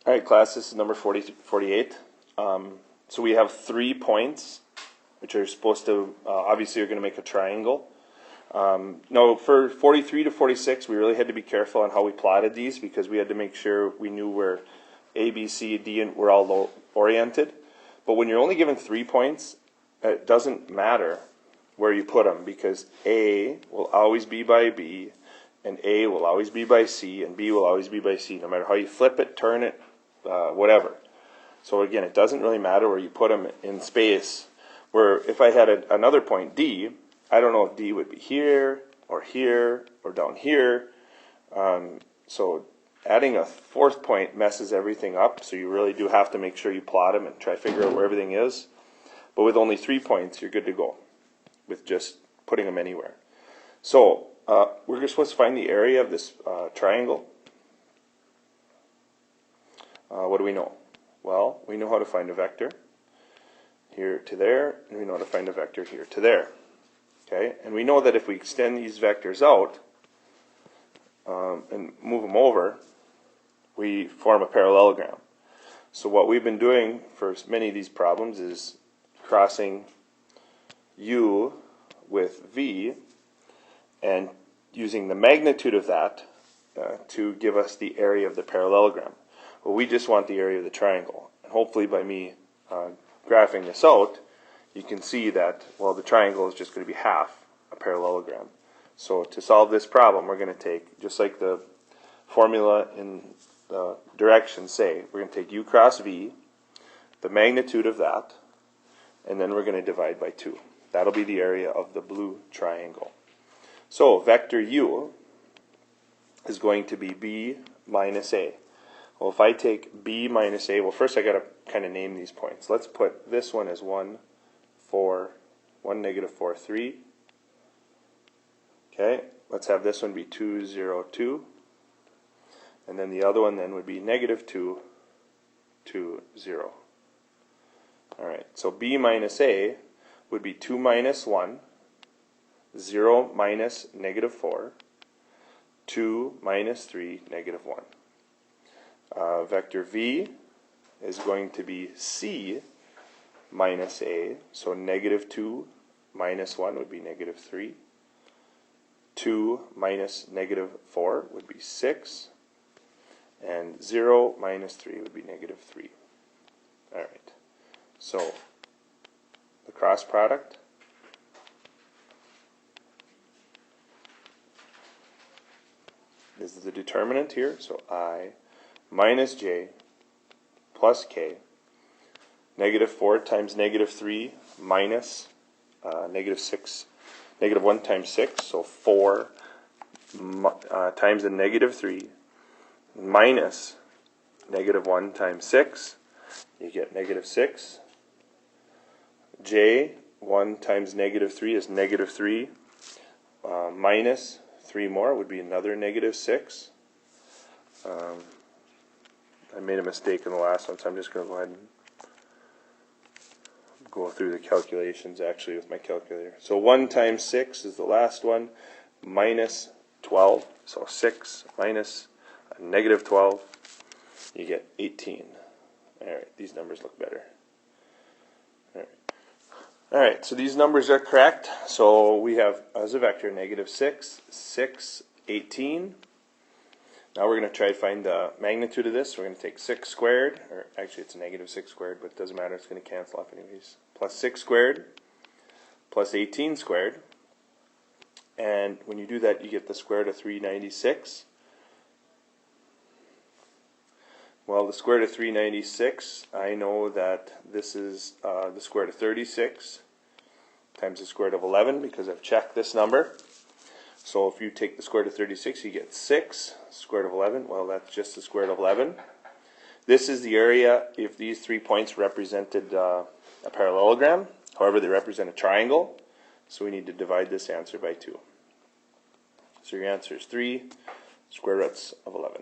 All right, class, this is number 48. So we have 3 points, which are supposed to, obviously, are going to make a triangle. Now, for 43 to 46, we really had to be careful on how we plotted these because we had to make sure we knew where A, B, C, D were all oriented. But when you're only given 3 points, it doesn't matter where you put them because A will always be by B, and A will always be by C, and B will always be by C, no matter how you flip it, turn it, whatever. So again, it doesn't really matter where you put them in space. Where if I had another point D, I don't know if D would be here or down here. So adding a 4th point messes everything up. So you really do have to make sure you plot them and try to figure out where everything is. But with only 3 points, you're good to go with just putting them anywhere. So we're supposed to find the area of this triangle. What do we know? Well, we know how to find a vector here to there, and we know how to find a vector here to there. Okay, and we know that if we extend these vectors out and move them over, we form a parallelogram. So what we've been doing for many of these problems is crossing U with V and using the magnitude of that to give us the area of the parallelogram. Well, we just want the area of the triangle. And hopefully by me graphing this out, you can see that, well, the triangle is just going to be half a parallelogram. So to solve this problem, we're going to take, just like the formula in the directions say, we're going to take U cross V, the magnitude of that, and then we're going to divide by 2. That'll be the area of the blue triangle. So vector U is going to be B minus A. Well, if I take B minus A, well, first I got to kind of name these points. Let's put this one as 1, 4, 1, negative 4, 3. Okay, let's have this one be 2, 0, 2. And then the other one then would be negative 2, 2, 0. All right, so B minus A would be 2 minus 1, 0 minus negative 4, 2 minus 3, negative 1. Vector V is going to be C minus A, so negative 2 minus 1 would be negative 3. 2 minus negative 4 would be 6. And 0 minus 3 would be negative 3. All right, so the cross product is the determinant here, so I minus j plus k, negative 4 times negative 3 minus negative 6, negative 1 times 6, so 4 times the negative 3 minus negative 1 times 6, you get negative 6. J, 1 times negative 3 is negative 3, minus 3 more would be another negative 6. I made a mistake in the last one, so I'm just going to go ahead and go through the calculations actually with my calculator. So 1 times 6 is the last one, minus 12. So 6 minus negative 12, you get 18. All right, these numbers look better. All right, so these numbers are correct. So we have, as a vector, negative 6, 6, 18. Now we're going to try to find the magnitude of this. We're going to take 6 squared, or actually it's negative 6 squared, but it doesn't matter, it's going to cancel off anyways. Plus 6 squared, plus 18 squared. And when you do that, you get the square root of 396. Well, the square root of 396, I know that this is the square root of 36 times the square root of 11 because I've checked this number. So if you take the square root of 36, you get 6. Square root of 11, well, that's just the square root of 11. This is the area if these 3 points represented a parallelogram. However, they represent a triangle. So we need to divide this answer by 2. So your answer is 3 square roots of 11.